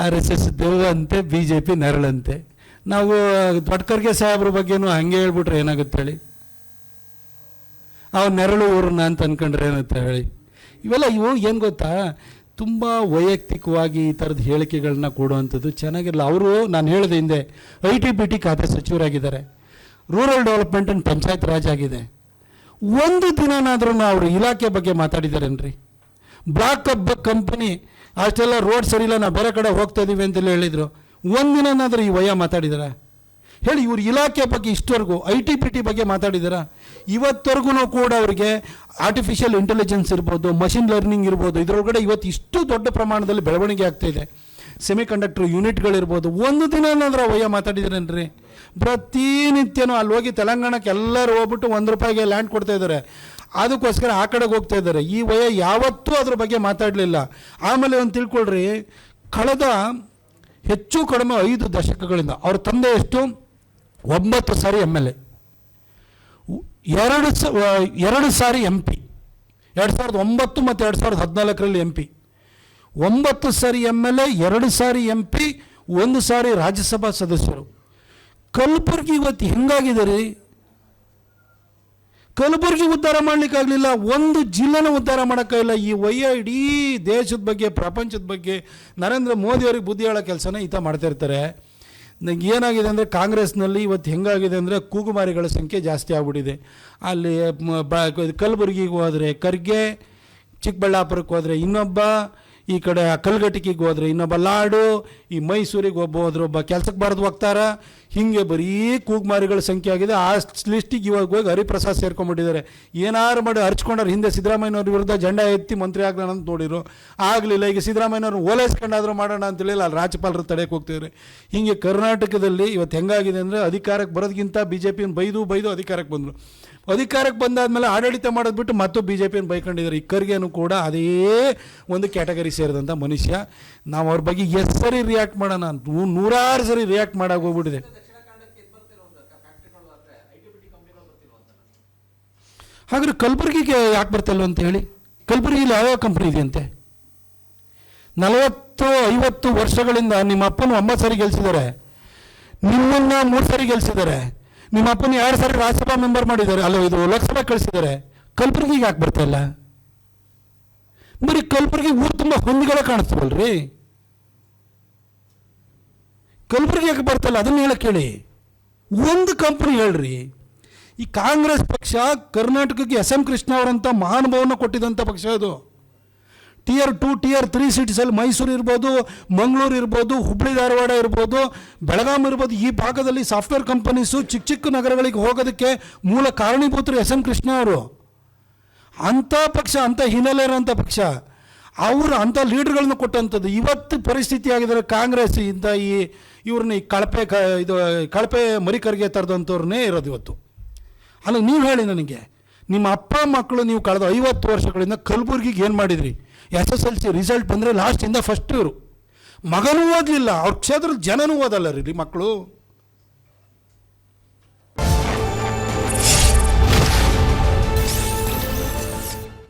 RSS ದೇವಂತೆ, BJP ನೆರಳಂತೆ. ನಾವು ದೊಡ್ಡಕರ್ಗೆ ಸಾಹೇಬ್ರ ಬಗ್ಗೆನೂ ಹಾಗೆ ಹೇಳ್ಬಿಟ್ರೆ ಏನಾಗುತ್ತೆ ಹೇಳಿ? ಅವ್ರು ನೆರಳು ಊರನ್ನ ಅಂತ ಅಂದ್ಕೊಂಡ್ರೆ ಏನಂತ ಹೇಳಿ? ಇವು ಏನು ಗೊತ್ತಾ, ತುಂಬ ವೈಯಕ್ತಿಕವಾಗಿ ಈ ಥರದ ಹೇಳಿಕೆಗಳನ್ನ ಕೊಡುವಂಥದ್ದು ಚೆನ್ನಾಗಿರಲ್ಲ. ಅವರು ನಾನು ಹೇಳಿದೆ ಹಿಂದೆ IT-BT ಖಾತೆ ಸಚಿವರಾಗಿದ್ದಾರೆ, rural development and panchayat raj ಆಗಿದೆ. ಒಂದು ದಿನನಾದ್ರೂ ಅವರು ಇಲಾಖೆ ಬಗ್ಗೆ ಮಾತಾಡಿದಾರೇನ್ರಿ? ಬ್ಲಾಕ್ ಕಂಪನಿ ಅಷ್ಟೆಲ್ಲ ರೋಡ್ ಸರಿಯಿಲ್ಲ, ನಾವು ಬೇರೆ ಕಡೆ ಹೋಗ್ತಾ ಇದ್ದೀವಿ ಅಂತೆಲ್ಲ ಹೇಳಿದರು. ಒಂದಿನಾದ್ರೂ ಈ ವಯ ಮಾತಾಡಿದಾರ ಹೇಳಿ? ಇವ್ರ ಇಲಾಖೆ ಬಗ್ಗೆ ಇಷ್ಟವರೆಗೂ IT-BT ಬಗ್ಗೆ ಮಾತಾಡಿದಾರ? ಇವತ್ತವರೆಗೂ ಕೂಡ ಅವರಿಗೆ ಆರ್ಟಿಫಿಷಿಯಲ್ ಇಂಟೆಲಿಜೆನ್ಸ್ ಇರ್ಬೋದು, ಮಷಿನ್ ಲರ್ನಿಂಗ್ ಇರ್ಬೋದು, ಇದರೊಳಗಡೆ ಇವತ್ತು ಇಷ್ಟು ದೊಡ್ಡ ಪ್ರಮಾಣದಲ್ಲಿ ಬೆಳವಣಿಗೆ ಆಗ್ತಾಯಿದೆ. ಸೆಮಿಕಂಡಕ್ಟರ್ ಯೂನಿಟ್ಗಳಿರ್ಬೋದು, ಒಂದು ದಿನನಾದ್ರೂ ವಯ ಮಾತಾಡಿದ್ರೇನ್ರಿ? ಪ್ರತಿನಿತ್ಯನೂ ಅಲ್ಲಿ ಹೋಗಿ ತೆಲಂಗಾಣಕ್ಕೆ ಎಲ್ಲರೂ ಹೋಗ್ಬಿಟ್ಟು ₹1 ಲ್ಯಾಂಡ್ ಕೊಡ್ತಾ ಇದ್ದಾರೆ, ಅದಕ್ಕೋಸ್ಕರ ಆ ಕಡೆಗೆ ಹೋಗ್ತಾ ಇದ್ದಾರೆ. ಈ ವಯ ಯಾವತ್ತೂ ಅದ್ರ ಬಗ್ಗೆ ಮಾತಾಡಲಿಲ್ಲ. ಆಮೇಲೆ ಒಂದು ತಿಳ್ಕೊಳ್ರಿ, ಕಳೆದ ಹೆಚ್ಚು ಕಡಿಮೆ 5 ದಶಕಗಳಿಂದ ಅವ್ರ ತಂದೆ ಎಷ್ಟು 9 ಸಾರಿ MLA, 2 ಸಾರಿ MP, 2009 ಮತ್ತು 2014 MP, 9 ಸಾರಿ MLA, 2 ಸಾರಿ MP, 1 ಸಾರಿ ರಾಜ್ಯಸಭಾ ಸದಸ್ಯರು. ಕಲಬುರಗಿ ಇವತ್ತು ಹೆಂಗಾಗಿದೆ ರೀ? ಕಲಬುರಗಿ ಉದ್ಧಾರ ಮಾಡಲಿಕ್ಕಾಗಲಿಲ್ಲ, ಒಂದು ಜಿಲ್ಲೆನ ಉದ್ಧಾರ ಮಾಡೋಕ್ಕಾಗಿಲ್ಲ. ಈ ವಯ್ಯ ಇಡೀ ದೇಶದ ಬಗ್ಗೆ, ಪ್ರಪಂಚದ ಬಗ್ಗೆ ನರೇಂದ್ರ ಮೋದಿಯವ್ರಿಗೆ ಬುದ್ಧಿ ಹೇಳೋ ಕೆಲಸನ ಈತ ಮಾಡ್ತಾ ಇರ್ತಾರೆ. ನಂಗೆ ಏನಾಗಿದೆ ಅಂದರೆ, ಕಾಂಗ್ರೆಸ್ನಲ್ಲಿ ಇವತ್ತು ಹೆಂಗಾಗಿದೆ ಅಂದರೆ ಕೂಗುಮಾರಿಗಳ ಸಂಖ್ಯೆ ಜಾಸ್ತಿ ಆಗ್ಬಿಟ್ಟಿದೆ. ಅಲ್ಲಿ ಕಲಬುರಗಿಗೆ ಹೋದರೆ ಖರ್ಗೆ, ಚಿಕ್ಕಬಳ್ಳಾಪುರಕ್ಕೆ ಹೋದರೆ ಇನ್ನೊಬ್ಬ, ಈ ಕಡೆ ಕಲ್ಗಟ್ಟಿಗೆ ಹೋದರೆ ಇನ್ನೊಬ್ಬ ಲಾಡು, ಈ ಮೈಸೂರಿಗೆ ಒಬ್ಬ ಕೆಲಸಕ್ಕೆ ಬರೆದು ಹೋಗ್ತಾರ. ಹೀಗೆ ಬರೀ ಕೂಗುಮಾರಿಗಳ ಸಂಖ್ಯೆ ಆಗಿದೆ. ಆ ಲಿಸ್ಟಿಗೆ ಇವಾಗ ಹೋಗಿ ಹರಿಪ್ರಸಾದ್ ಸೇರ್ಕೊಂಡ್ಬಿಟ್ಟಿದ್ದಾರೆ. ಏನಾರು ಮಾಡಿ ಹರ್ಚ್ಕೊಂಡ್ರೆ ಹಿಂದೆ ಸಿದ್ದರಾಮಯ್ಯನವ್ರ ವಿರುದ್ಧ ಜೆಂಡಾ ಎತ್ತಿ ಮಂತ್ರಿ ಆಗೋಣ ಅಂತ ನೋಡಿರು, ಆಗಲಿಲ್ಲ. ಈಗ ಸಿದ್ದರಾಮಯ್ಯನವ್ರು ಓಲೈಸ್ಕೊಂಡಾದರೂ ಮಾಡೋಣ ಅಂತೇಳಿಲ್ಲ, ಅಲ್ಲಿ ರಾಜ್ಯಪಾಲರು ತಡೆಯಕ್ಕೆ ಹೋಗ್ತಿದ್ದಾರೆ. ಹೀಗೆ ಕರ್ನಾಟಕದಲ್ಲಿ ಇವತ್ತು ಹೆಂಗಾಗಿದೆ ಅಂದರೆ, ಅಧಿಕಾರಕ್ಕೆ ಬರೋದಕ್ಕಿಂತ BJPಯನ್ನು ಬೈದು ಅಧಿಕಾರಕ್ಕೆ ಬಂದರು. ಅಧಿಕಾರಕ್ಕೆ ಬಂದಾದ್ಮೇಲೆ ಆಡಳಿತ ಮಾಡೋದು ಬಿಟ್ಟು ಮತ್ತು BJPಯನ್ನು ಬೈಕೊಂಡಿದ್ದಾರೆ. ಈ ಖರ್ಗೆನೂ ಕೂಡ ಅದೇ ಒಂದು ಕ್ಯಾಟಗರಿ ಸೇರಿದಂಥ ಮನುಷ್ಯ. ನಾವು ಅವ್ರ ಬಗ್ಗೆ ಎಷ್ಟು ಸರಿ ರಿಯಾಕ್ಟ್ ಮಾಡೋಣ ಅಂತ 100 ಸರಿ ರಿಯಾಕ್ಟ್ ಮಾಡಾಗಿ ಹೋಗ್ಬಿಟ್ಟಿದೆ. ಹಾಗಾದ್ರೆ ಕಲಬುರಗಿಗೆ ಯಾಕೆ ಬರ್ತಿಲ್ವ ಅಂತ ಹೇಳಿ? ಕಲಬುರಗಿಲಿ ಯಾವ್ಯಾವ ಕಂಪ್ನಿ ಇದೆಯಂತೆ? 40-50 ವರ್ಷಗಳಿಂದ ನಿಮ್ಮ ಅಪ್ಪನ 9 ಸಾರಿ ಗೆಲ್ಸಿದ್ದಾರೆ, ನಿಮ್ಮನ್ನ 3 ಸಾರಿ ಗೆಲ್ಸಿದ್ದಾರೆ, ನಿಮ್ಮ ಅಪ್ಪನ 2 ಸಾರಿ ರಾಜ್ಯಸಭಾ ಮೆಂಬರ್ ಮಾಡಿದ್ದಾರೆ, ಇದು ಲೋಕಸಭೆ ಕಳಿಸಿದ್ದಾರೆ. ಕಲಬುರಗಿಗೆ ಯಾಕೆ ಬರ್ತಾ ಇಲ್ಲ? ಬರೀ ಕಲಬುರಗಿ ಊರು ತುಂಬ ಹೊಂದಿಗಳೇ ಕಾಣಿಸ್ತೀವಲ್ರಿ. ಕಲಬುರಗಿ ಯಾಕೆ ಬರ್ತಾ ಇಲ್ಲ ಅದನ್ನ ಹೇಳಕ್ಕೆ ಹೇಳಿ. ಒಂದು ಕಂಪ್ನಿ ಹೇಳ್ರಿ. ಈ ಕಾಂಗ್ರೆಸ್ ಪಕ್ಷ ಕರ್ನಾಟಕಕ್ಕೆ SM ಕೃಷ್ಣ ಅವರಂಥ ಮಹಾನುಭಾವನ ಕೊಟ್ಟಿದ್ದಂಥ ಪಕ್ಷ ಅದು. Tier 2, Tier 3 ಸಿಟೀಸಲ್ಲಿ ಮೈಸೂರು ಇರ್ಬೋದು, ಮಂಗಳೂರು ಇರ್ಬೋದು, ಹುಬ್ಬಳ್ಳಿ ಧಾರವಾಡ ಇರ್ಬೋದು, ಬೆಳಗಾಂ ಇರ್ಬೋದು, ಈ ಭಾಗದಲ್ಲಿ ಸಾಫ್ಟ್ವೇರ್ ಕಂಪನೀಸು ಚಿಕ್ಕ ನಗರಗಳಿಗೆ ಹೋಗೋದಕ್ಕೆ ಮೂಲ ಕಾರಣೀಭೂತರು SM ಕೃಷ್ಣ ಅವರು. ಅಂಥ ಪಕ್ಷ, ಅಂಥ ಹಿನ್ನೆಲೆ ಇರೋಂಥ ಪಕ್ಷ, ಅವರು ಅಂಥ ಲೀಡರ್ಗಳನ್ನ ಕೊಟ್ಟಂಥದ್ದು. ಇವತ್ತು ಪರಿಸ್ಥಿತಿ ಆಗಿದ್ದಾರೆ ಕಾಂಗ್ರೆಸ್ ಇಂಥ ಇವ್ರನ್ನ ಕಳಪೆ ಮರಿಕರಿಗೆ ತರದಂಥವ್ರನ್ನೇ ಇರೋದು ಇವತ್ತು. ಅಲ್ಲ, ನೀವು ಹೇಳಿ ನನಗೆ, ನಿಮ್ಮ ಅಪ್ಪ ಮಕ್ಕಳು ನೀವು ಕಳೆದ 50 ವರ್ಷಗಳಿಂದ ಕಲಬುರಗಿಗೆ ಏನು ಮಾಡಿದ್ರಿ? SSLC ರಿಸಲ್ಟ್ ಬಂದರೆ ಲಾಸ್ಟಿಂದ ಫಸ್ಟ್ ಇವರು. ಮಗನೂ ಓದಲಿಲ್ಲ, ಅವ್ರ ಕ್ಷೇತ್ರದ ಜನನೂ ಓದಲ್ಲ ರೀ ಮಕ್ಕಳು.